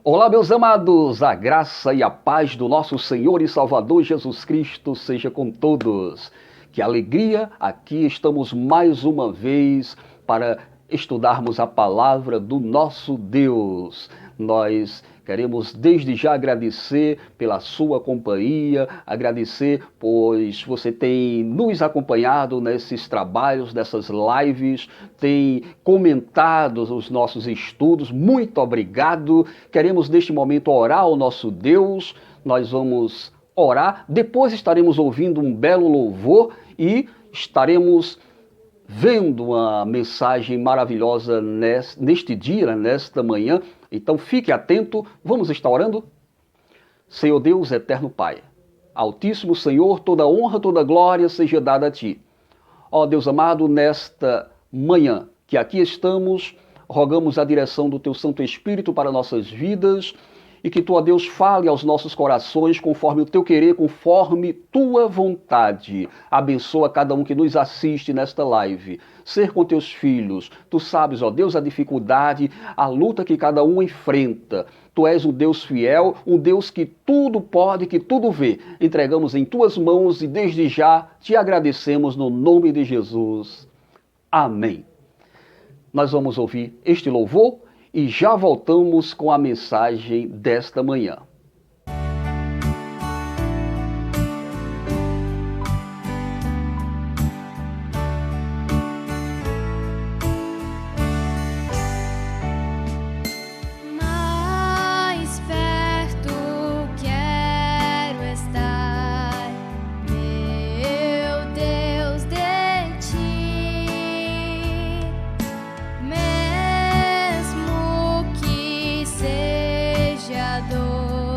Olá, meus amados, a graça e a paz do nosso Senhor e Salvador Jesus Cristo seja com todos. Que alegria, aqui estamos mais uma vez para estudarmos a palavra do nosso Deus. Nós queremos desde já agradecer pela sua companhia, agradecer pois você tem nos acompanhado nesses trabalhos, nessas lives, tem comentado os nossos estudos. Muito obrigado. Queremos neste momento orar ao nosso Deus. Nós vamos orar, depois estaremos ouvindo um belo louvor e estaremos vendo uma mensagem maravilhosa neste dia, nesta manhã. Então fique atento, vamos estar orando? Senhor Deus, eterno Pai, Altíssimo Senhor, toda honra, toda glória seja dada a Ti. Ó Deus amado, nesta manhã que aqui estamos, rogamos a direção do Teu Santo Espírito para nossas vidas e que Tu, ó Deus, fale aos nossos corações conforme o Teu querer, conforme Tua vontade. Abençoa cada um que nos assiste nesta live. Ser com Teus filhos. Tu sabes, ó Deus, a dificuldade, a luta que cada um enfrenta. Tu és um Deus fiel, um Deus que tudo pode, que tudo vê. Entregamos em Tuas mãos e desde já Te agradecemos no nome de Jesus. Amém. Nós vamos ouvir este louvor e já voltamos com a mensagem desta manhã. Mesmo que seja dor.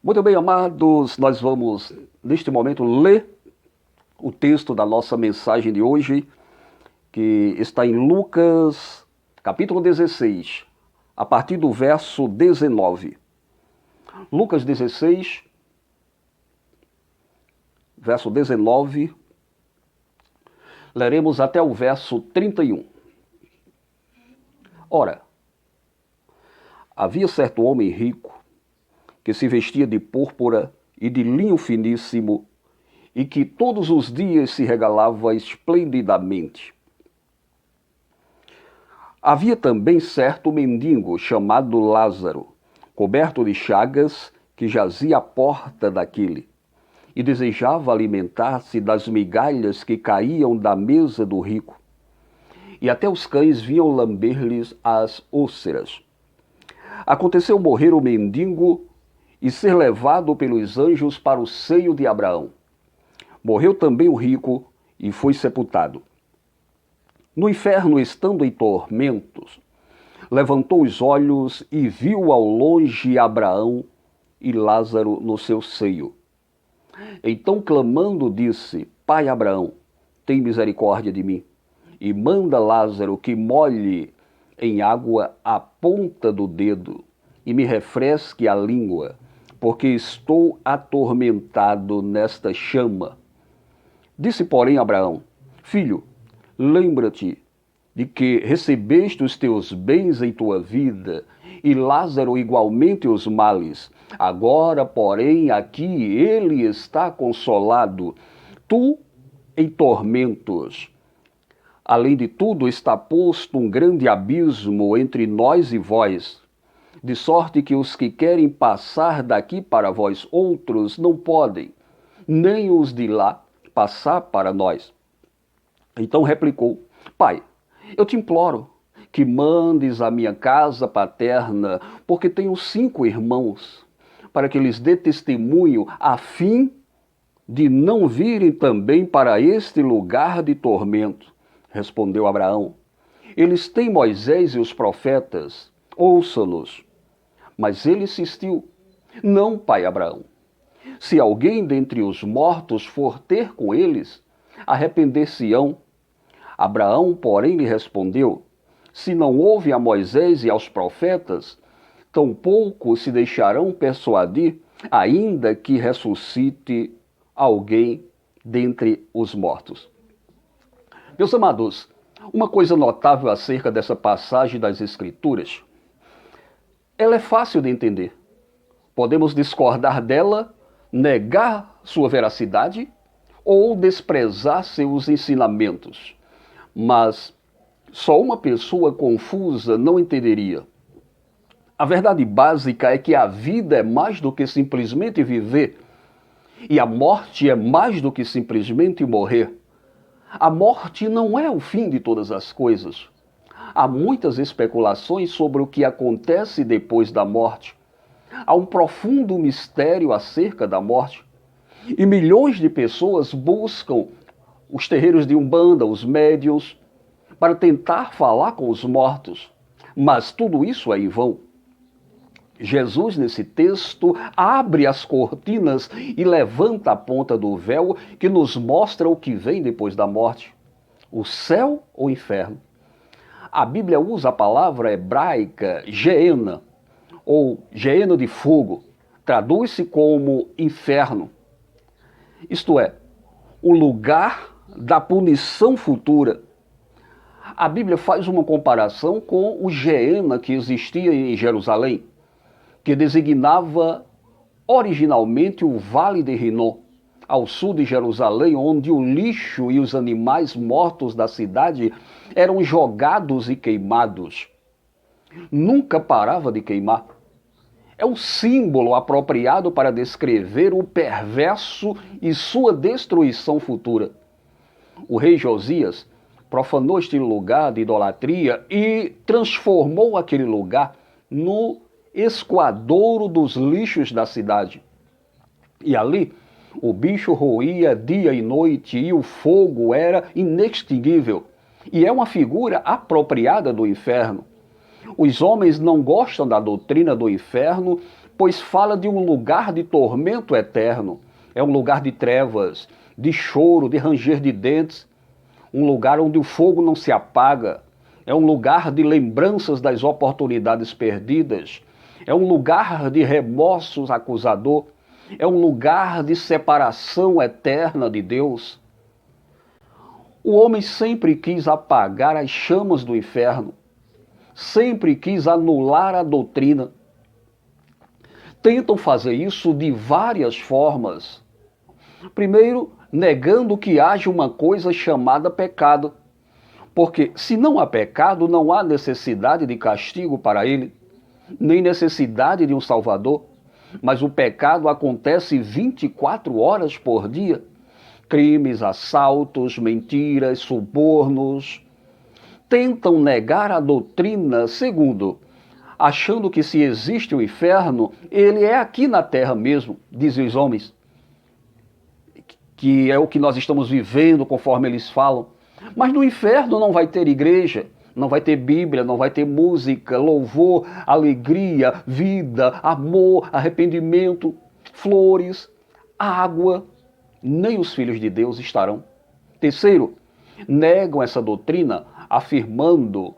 Muito bem, amados, nós vamos, neste momento, ler o texto da nossa mensagem de hoje, que está em Lucas, capítulo 16, a partir do verso 19. Lucas 16, verso 19, leremos até o verso 31. Ora, havia certo homem rico, que se vestia de púrpura e de linho finíssimo, e que todos os dias se regalava esplendidamente. Havia também certo mendigo chamado Lázaro, coberto de chagas, que jazia à porta daquele, e desejava alimentar-se das migalhas que caíam da mesa do rico. E até os cães vinham lamber-lhes as úlceras. Aconteceu morrer o mendigo e ser levado pelos anjos para o seio de Abraão. Morreu também o rico e foi sepultado. No inferno, estando em tormentos, levantou os olhos e viu ao longe Abraão e Lázaro no seu seio. Então, clamando, disse: Pai Abraão, tem misericórdia de mim, e manda Lázaro que molhe em água a ponta do dedo e me refresque a língua, porque estou atormentado nesta chama. Disse, porém, Abraão: Filho, lembra-te de que recebeste os teus bens em tua vida, e Lázaro igualmente os males. Agora, porém, aqui ele está consolado, tu em tormentos. Além de tudo, está posto um grande abismo entre nós e vós, de sorte que os que querem passar daqui para vós outros não podem, nem os de lá passar para nós. Então replicou: Pai, eu te imploro que mandes à minha casa paterna, porque tenho 5 irmãos, para que lhes dê testemunho, a fim de não virem também para este lugar de tormento. Respondeu Abraão: Eles têm Moisés e os profetas, ouça-los. Mas ele insistiu: Não, pai Abraão. Se alguém dentre os mortos for ter com eles, arrepender-se-ão. Abraão, porém, lhe respondeu: Se não ouve a Moisés e aos profetas, tampouco se deixarão persuadir, ainda que ressuscite alguém dentre os mortos. Meus amados, uma coisa notável acerca dessa passagem das Escrituras: ela é fácil de entender. Podemos discordar dela, negar sua veracidade ou desprezar seus ensinamentos. Mas só uma pessoa confusa não entenderia. A verdade básica é que a vida é mais do que simplesmente viver, e a morte é mais do que simplesmente morrer. A morte não é o fim de todas as coisas. Há muitas especulações sobre o que acontece depois da morte. Há um profundo mistério acerca da morte. E milhões de pessoas buscam os terreiros de Umbanda, os médiuns, para tentar falar com os mortos. Mas tudo isso é em vão. Jesus, nesse texto, abre as cortinas e levanta a ponta do véu que nos mostra o que vem depois da morte: o céu ou o inferno. A Bíblia usa a palavra hebraica Geena, ou Geena de fogo, traduz-se como inferno. Isto é, o lugar da punição futura. A Bíblia faz uma comparação com o Geena que existia em Jerusalém, que designava originalmente o Vale de Rinom, ao sul de Jerusalém, onde o lixo e os animais mortos da cidade eram jogados e queimados. Nunca parava de queimar. É um símbolo apropriado para descrever o perverso e sua destruição futura. O rei Josias profanou este lugar de idolatria e transformou aquele lugar no escoadouro dos lixos da cidade. E ali o bicho roía dia e noite e o fogo era inextinguível. E é uma figura apropriada do inferno. Os homens não gostam da doutrina do inferno pois fala de um lugar de tormento eterno. É um lugar de trevas, de choro, de ranger de dentes, um lugar onde o fogo não se apaga. É um lugar de lembranças das oportunidades perdidas. É um lugar de remorsos acusador. É um lugar de separação eterna de Deus. O homem sempre quis apagar as chamas do inferno. Sempre quis anular a doutrina. Tentam fazer isso de várias formas. Primeiro, negando que haja uma coisa chamada pecado. Porque se não há pecado, não há necessidade de castigo para ele, nem necessidade de um Salvador. Mas o pecado acontece 24 horas por dia. Crimes, assaltos, mentiras, subornos. Tentam negar a doutrina, segundo, achando que se existe o inferno, ele é aqui na terra mesmo, dizem os homens, que é o que nós estamos vivendo conforme eles falam. Mas no inferno não vai ter igreja, não vai ter Bíblia, não vai ter música, louvor, alegria, vida, amor, arrependimento, flores, água. Nem os filhos de Deus estarão. Terceiro, negam essa doutrina afirmando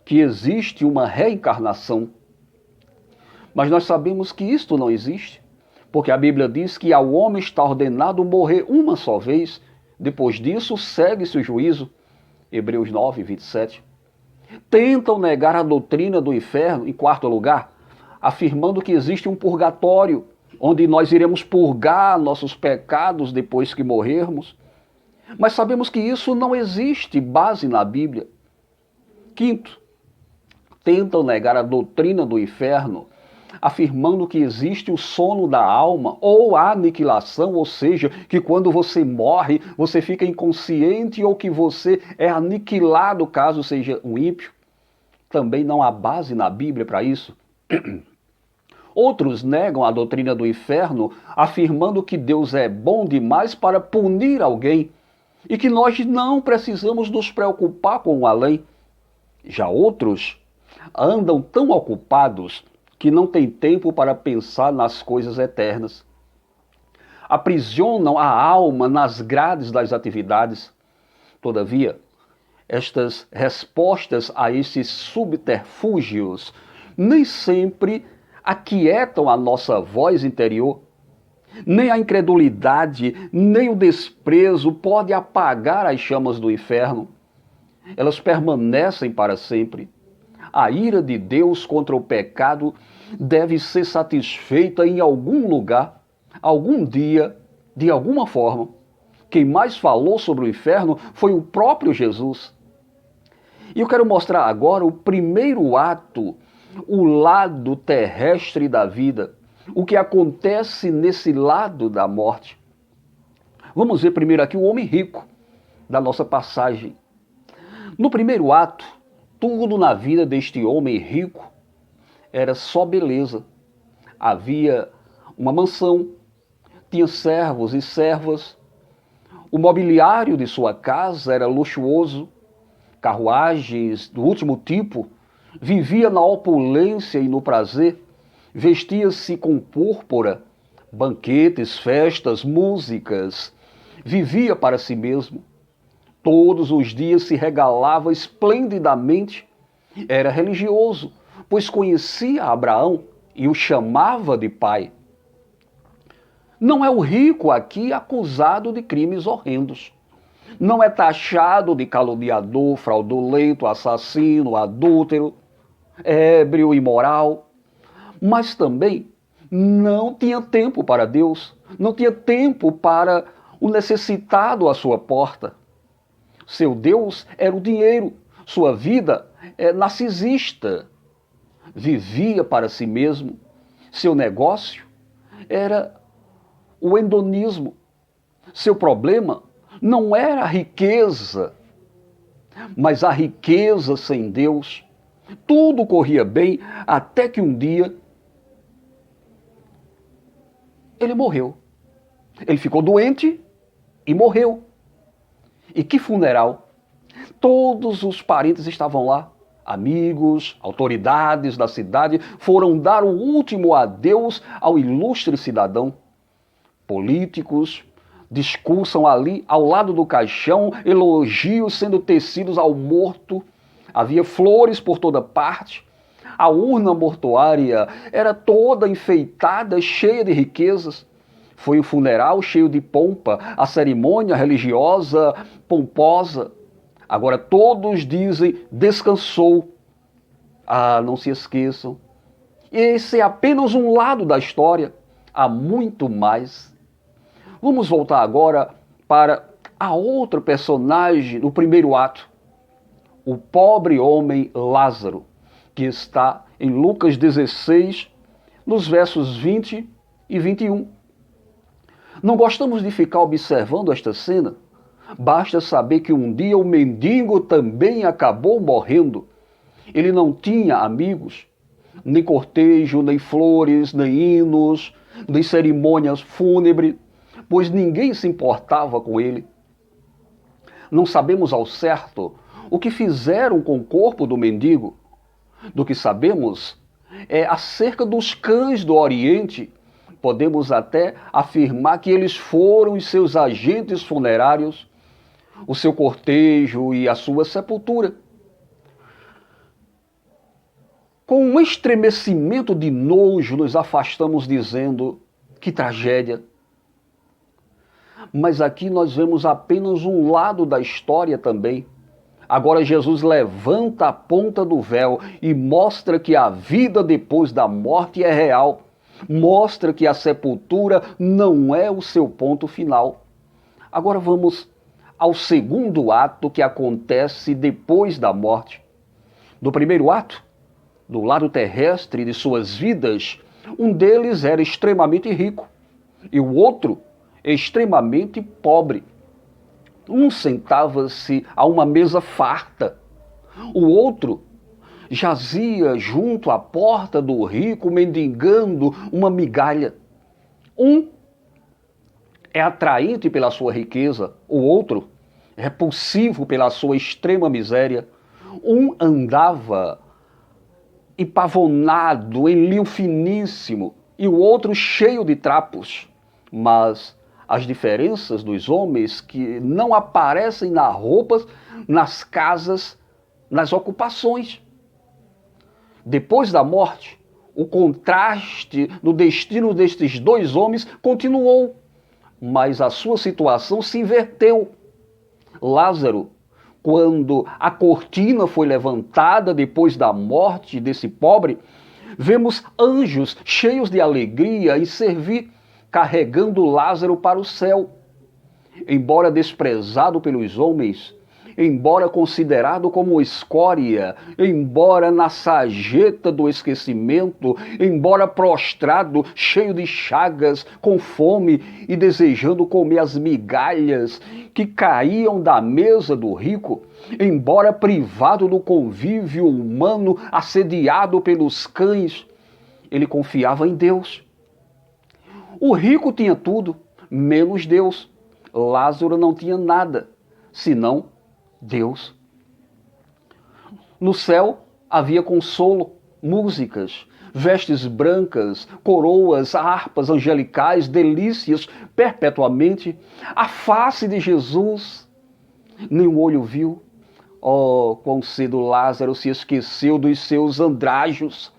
que existe uma reencarnação. Mas nós sabemos que isto não existe, porque a Bíblia diz que ao homem está ordenado morrer uma só vez, depois disso segue-se o juízo. Hebreus 9, 27. Tentam negar a doutrina do inferno, em quarto lugar, afirmando que existe um purgatório, onde nós iremos purgar nossos pecados depois que morrermos. Mas sabemos que isso não existe base na Bíblia. Quinto, tentam negar a doutrina do inferno, afirmando que existe o sono da alma ou a aniquilação, ou seja, que quando você morre, você fica inconsciente ou que você é aniquilado caso seja um ímpio. Também não há base na Bíblia para isso. Outros negam a doutrina do inferno, afirmando que Deus é bom demais para punir alguém e que nós não precisamos nos preocupar com o além. Já outros andam tão ocupados que não têm tempo para pensar nas coisas eternas. Aprisionam a alma nas grades das atividades. Todavia, estas respostas a esses subterfúgios nem sempre aquietam a nossa voz interior. Nem a incredulidade, nem o desprezo pode apagar as chamas do inferno. Elas permanecem para sempre. A ira de Deus contra o pecado deve ser satisfeita em algum lugar, algum dia, de alguma forma. Quem mais falou sobre o inferno foi o próprio Jesus. E eu quero mostrar agora o primeiro ato, o lado terrestre da vida, o que acontece nesse lado da morte. Vamos ver primeiro aqui o homem rico da nossa passagem. No primeiro ato, tudo na vida deste homem rico era só beleza. Havia uma mansão, tinha servos e servas, o mobiliário de sua casa era luxuoso, carruagens do último tipo, vivia na opulência e no prazer, vestia-se com púrpura, banquetes, festas, músicas, vivia para si mesmo. Todos os dias se regalava esplendidamente. Era religioso, pois conhecia Abraão e o chamava de pai. Não é o rico aqui acusado de crimes horrendos. Não é taxado de caluniador, fraudulento, assassino, adúltero, ébrio, imoral. Mas também não tinha tempo para Deus, não tinha tempo para o necessitado à sua porta. Seu Deus era o dinheiro, sua vida é narcisista. Vivia para si mesmo. Seu negócio era o hedonismo. Seu problema não era a riqueza, mas a riqueza sem Deus. Tudo corria bem até que um dia ele morreu. Ele ficou doente e morreu. E que funeral! Todos os parentes estavam lá. Amigos, autoridades da cidade foram dar o último adeus ao ilustre cidadão. Políticos discursam ali ao lado do caixão, elogios sendo tecidos ao morto. Havia flores por toda parte. A urna mortuária era toda enfeitada, cheia de riquezas. Foi o funeral cheio de pompa, a cerimônia religiosa pomposa. Agora todos dizem, descansou. Ah, não se esqueçam. Esse é apenas um lado da história. Há muito mais. Vamos voltar agora para a outra personagem do primeiro ato. O pobre homem Lázaro, que está em Lucas 16, nos versos 20 e 21. Não gostamos de ficar observando esta cena? Basta saber que um dia o mendigo também acabou morrendo. Ele não tinha amigos, nem cortejo, nem flores, nem hinos, nem cerimônias fúnebres, pois ninguém se importava com ele. Não sabemos ao certo o que fizeram com o corpo do mendigo. Do que sabemos é acerca dos cães do Oriente. Podemos até afirmar que eles foram os seus agentes funerários, o seu cortejo e a sua sepultura. Com um estremecimento de nojo, nos afastamos dizendo, que tragédia. Mas aqui nós vemos apenas um lado da história também. Agora Jesus levanta a ponta do véu e mostra que a vida depois da morte é real. Mostra que a sepultura não é o seu ponto final. Agora vamos ao segundo ato que acontece depois da morte. No primeiro ato, do lado terrestre de suas vidas, um deles era extremamente rico e o outro extremamente pobre. Um sentava-se a uma mesa farta, o outro jazia junto à porta do rico mendigando uma migalha. Um é atraente pela sua riqueza, o outro repulsivo pela sua extrema miséria. Um andava empavonado em linho finíssimo e o outro cheio de trapos. Mas as diferenças dos homens que não aparecem nas roupas, nas casas, nas ocupações. Depois da morte, o contraste no destino destes dois homens continuou, mas a sua situação se inverteu. Lázaro, quando a cortina foi levantada depois da morte desse pobre, vemos anjos cheios de alegria em servir, carregando Lázaro para o céu. Embora desprezado pelos homens, embora considerado como escória, embora na sarjeta do esquecimento, embora prostrado, cheio de chagas, com fome e desejando comer as migalhas que caíam da mesa do rico, embora privado do convívio humano, assediado pelos cães, ele confiava em Deus. O rico tinha tudo, menos Deus. Lázaro não tinha nada, senão Deus. No céu havia consolo, músicas, vestes brancas, coroas, harpas angelicais, delícias perpetuamente. A face de Jesus nenhum olho viu. Oh, quão cedo Lázaro se esqueceu dos seus andrajos,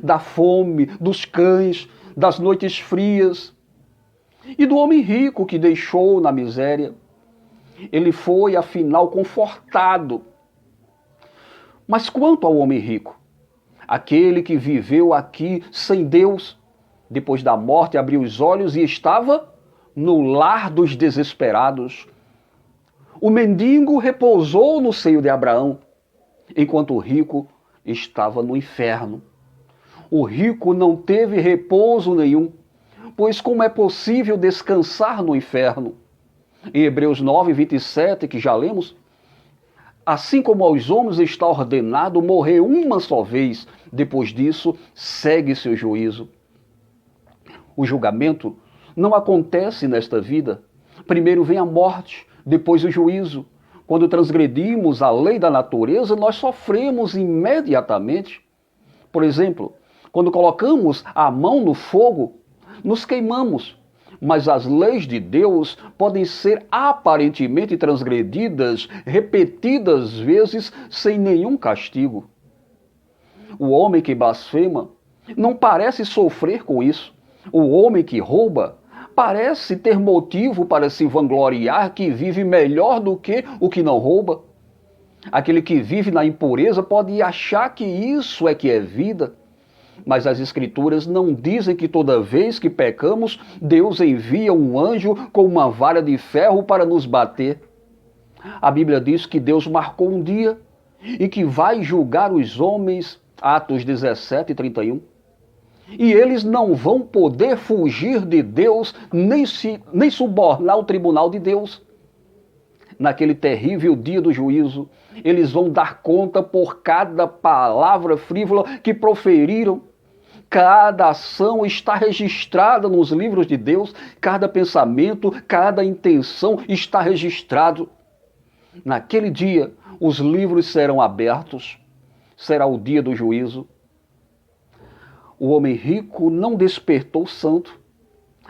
da fome, dos cães, das noites frias e do homem rico que deixou na miséria. Ele foi, afinal, confortado. Mas quanto ao homem rico, aquele que viveu aqui sem Deus, depois da morte abriu os olhos e estava no lar dos desesperados. O mendigo repousou no seio de Abraão, enquanto o rico estava no inferno. O rico não teve repouso nenhum, pois como é possível descansar no inferno? Em Hebreus 9, 27, que já lemos, assim como aos homens está ordenado morrer uma só vez, depois disso segue seu juízo. O julgamento não acontece nesta vida. Primeiro vem a morte, depois o juízo. Quando transgredimos a lei da natureza, nós sofremos imediatamente. Por exemplo, quando colocamos a mão no fogo, nos queimamos. Mas as leis de Deus podem ser aparentemente transgredidas repetidas vezes sem nenhum castigo. O homem que blasfema não parece sofrer com isso. O homem que rouba parece ter motivo para se vangloriar que vive melhor do que o que não rouba. Aquele que vive na impureza pode achar que isso é que é vida. Mas as Escrituras não dizem que toda vez que pecamos, Deus envia um anjo com uma vara de ferro para nos bater. A Bíblia diz que Deus marcou um dia e que vai julgar os homens, Atos 17 e 31. E eles não vão poder fugir de Deus, nem subornar o tribunal de Deus. Naquele terrível dia do juízo, eles vão dar conta por cada palavra frívola que proferiram. Cada ação está registrada nos livros de Deus, cada pensamento, cada intenção está registrado. Naquele dia, os livros serão abertos, será o dia do juízo. O homem rico não despertou santo.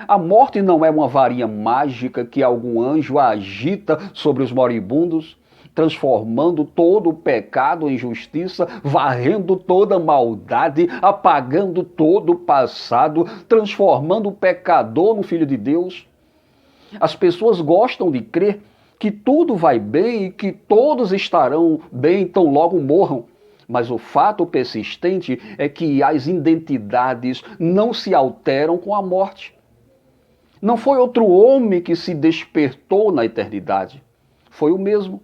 A morte não é uma varinha mágica que algum anjo agita sobre os moribundos, transformando todo o pecado em justiça, varrendo toda maldade, apagando todo o passado, transformando o pecador no filho de Deus. As pessoas gostam de crer que tudo vai bem e que todos estarão bem tão logo morram. Mas o fato persistente é que as identidades não se alteram com a morte. Não foi outro homem que se despertou na eternidade. Foi o mesmo.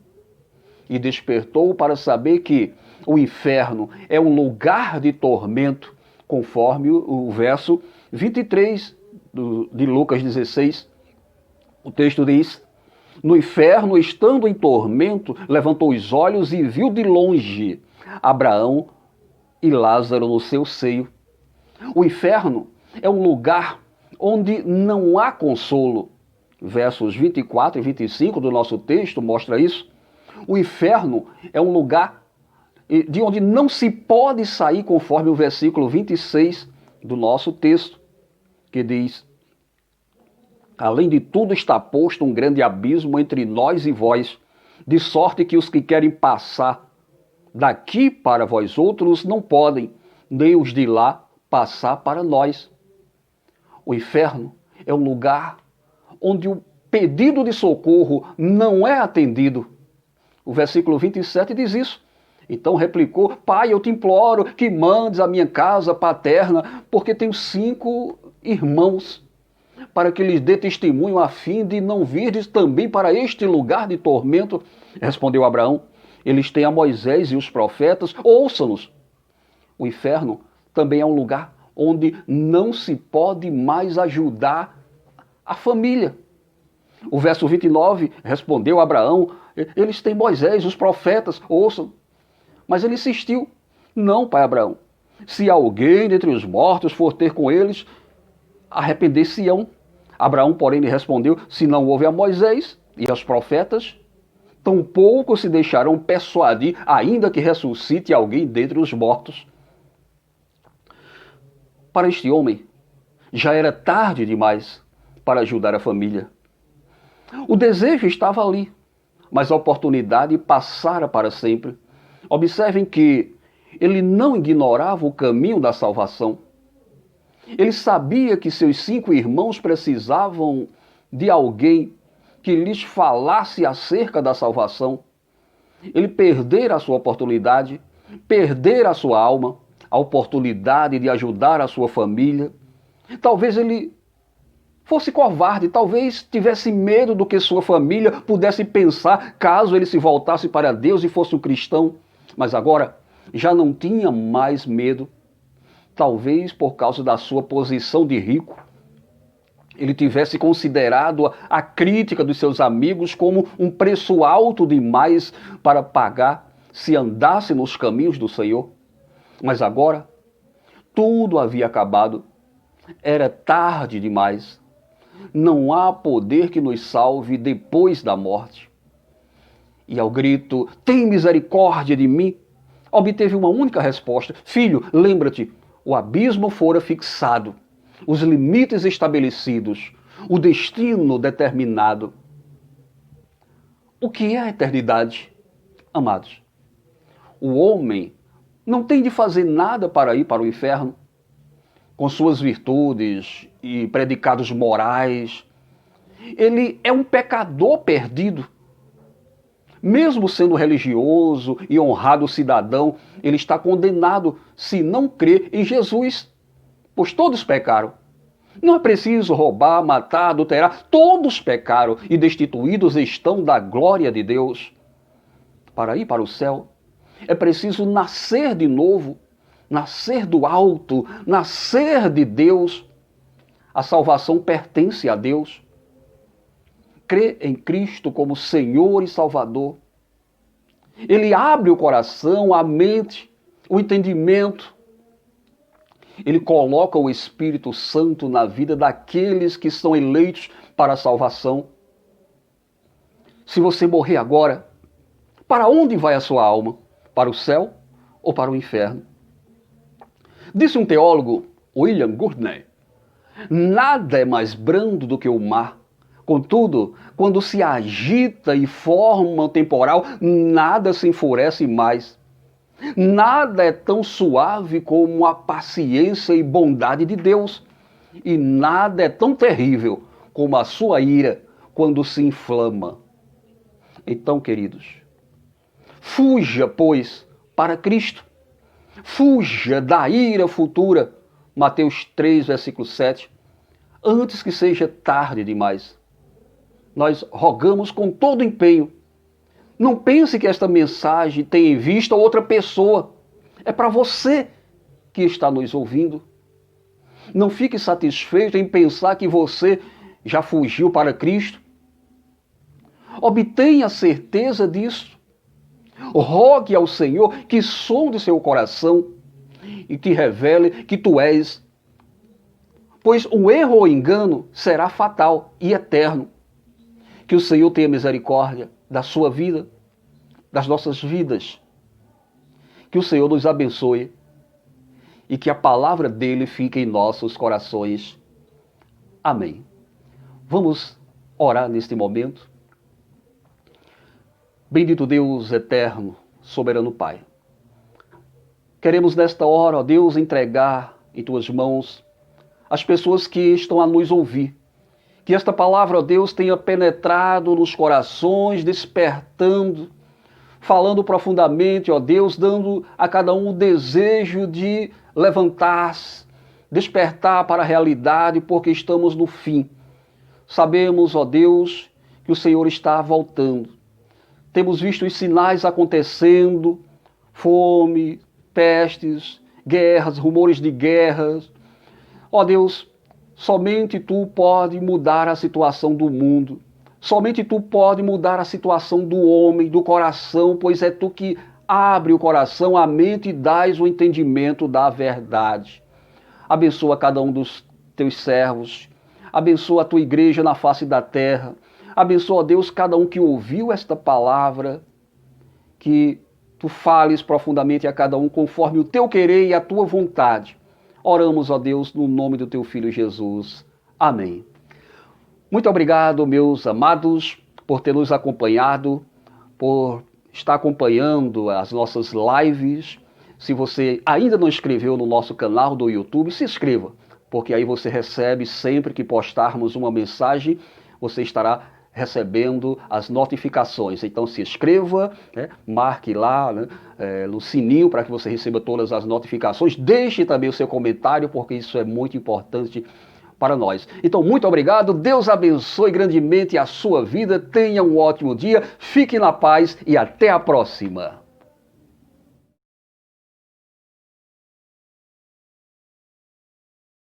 E despertou para saber que o inferno é um lugar de tormento, conforme o verso 23 de Lucas 16. O texto diz: no inferno, estando em tormento, levantou os olhos e viu de longe Abraão e Lázaro no seu seio. O inferno é um lugar onde não há consolo. Versos 24 e 25 do nosso texto mostra isso. O inferno é um lugar de onde não se pode sair, conforme o versículo 26 do nosso texto, que diz: além de tudo está posto um grande abismo entre nós e vós, de sorte que os que querem passar daqui para vós outros não podem, nem os de lá passar para nós. O inferno é um lugar onde o pedido de socorro não é atendido. O versículo 27 diz isso. Então replicou: pai, eu te imploro que mandes a minha casa paterna, porque tenho 5 irmãos, para que lhes dê testemunho a fim de não virdes também para este lugar de tormento. Respondeu Abraão: eles têm a Moisés e os profetas, ouçam-nos. O inferno também é um lugar onde não se pode mais ajudar a família. O verso 29, respondeu Abraão: eles têm Moisés, os profetas, ouçam. Mas ele insistiu: não, pai Abraão, se alguém dentre os mortos for ter com eles, arrepender-se-ão. Abraão, porém, lhe respondeu: se não houve a Moisés e aos profetas, tampouco se deixarão persuadir, ainda que ressuscite alguém dentre os mortos. Para este homem, já era tarde demais para ajudar a família. O desejo estava ali, mas a oportunidade passara para sempre. Observem que ele não ignorava o caminho da salvação. Ele sabia que seus 5 irmãos precisavam de alguém que lhes falasse acerca da salvação. Ele perdera a sua oportunidade, perdera a sua alma, a oportunidade de ajudar a sua família. Talvez ele fosse covarde, talvez tivesse medo do que sua família pudesse pensar caso ele se voltasse para Deus e fosse um cristão. Mas agora já não tinha mais medo, talvez por causa da sua posição de rico. Ele tivesse considerado a crítica dos seus amigos como um preço alto demais para pagar se andasse nos caminhos do Senhor. Mas agora, tudo havia acabado. Era tarde demais. Não há poder que nos salve depois da morte. e ao grito, tem misericórdia de mim, obteve uma única resposta, filho, lembra-te, o abismo fora fixado, os limites estabelecidos, o destino determinado. O que é a eternidade, amados? O homem não tem de fazer nada para ir para o inferno, com suas virtudes e predicados morais. Ele é um pecador perdido. Mesmo sendo religioso e honrado cidadão, ele está condenado se não crer em Jesus, pois todos pecaram. Não é preciso roubar, matar, adulterar, todos pecaram e destituídos estão da glória de Deus. Para ir para o céu, é preciso nascer de novo, nascer do alto, nascer de Deus. A salvação pertence a Deus. Crê em Cristo como Senhor e Salvador. Ele abre o coração, a mente, o entendimento. Ele coloca o Espírito Santo na vida daqueles que são eleitos para a salvação. Se você morrer agora, para onde vai a sua alma? Para o céu ou para o inferno? Disse um teólogo, William Gurney, nada é mais brando do que o mar. Contudo, quando se agita e forma um temporal, nada se enfurece mais. Nada é tão suave como a paciência e bondade de Deus. E nada é tão terrível como a sua ira quando se inflama. Então, queridos, fuja, pois, para Cristo. Fuja da ira futura. Mateus 3, versículo 7. Antes que seja tarde demais. Nós rogamos com todo empenho. Não pense que esta mensagem tem em vista outra pessoa. É para você que está nos ouvindo. Não fique satisfeito em pensar que você já fugiu para Cristo. Obtenha certeza disso. Rogue ao Senhor que sonde seu coração e te revele que tu és. Pois o erro ou engano será fatal e eterno. Que o Senhor tenha misericórdia da sua vida, das nossas vidas. Que o Senhor nos abençoe e que a palavra dele fique em nossos corações. Amém. Vamos orar neste momento. Bendito Deus eterno, soberano Pai. Queremos nesta hora, ó Deus, entregar em tuas mãos as pessoas que estão a nos ouvir. Que esta palavra, ó Deus, tenha penetrado nos corações, despertando, falando profundamente, ó Deus, dando a cada um o desejo de levantar-se, despertar para a realidade, porque estamos no fim. Sabemos, ó Deus, que o Senhor está voltando. Temos visto os sinais acontecendo, fome, pestes, guerras, rumores de guerras. Ó Deus, somente Tu pode mudar a situação do mundo. Somente Tu pode mudar a situação do homem, do coração, pois é Tu que abre o coração, a mente e dás o entendimento da verdade. Abençoa cada um dos Teus servos. Abençoa a Tua igreja na face da terra. Abençoa, Deus, cada um que ouviu esta palavra, que Tu fales profundamente a cada um conforme o Teu querer e a Tua vontade. Oramos, ó Deus, no nome do Teu Filho Jesus. Amém. Muito obrigado, meus amados, por ter nos acompanhado, por estar acompanhando as nossas lives. Se você ainda não inscreveu no nosso canal do YouTube, se inscreva, porque aí você recebe sempre que postarmos uma mensagem, você estará recebendo as notificações. Então se inscreva, né? Marque lá, né, no sininho para que você receba todas as notificações. Deixe também o seu comentário, porque isso é muito importante para nós. Então, muito obrigado. Deus abençoe grandemente a sua vida. Tenha um ótimo dia. Fique na paz e até a próxima.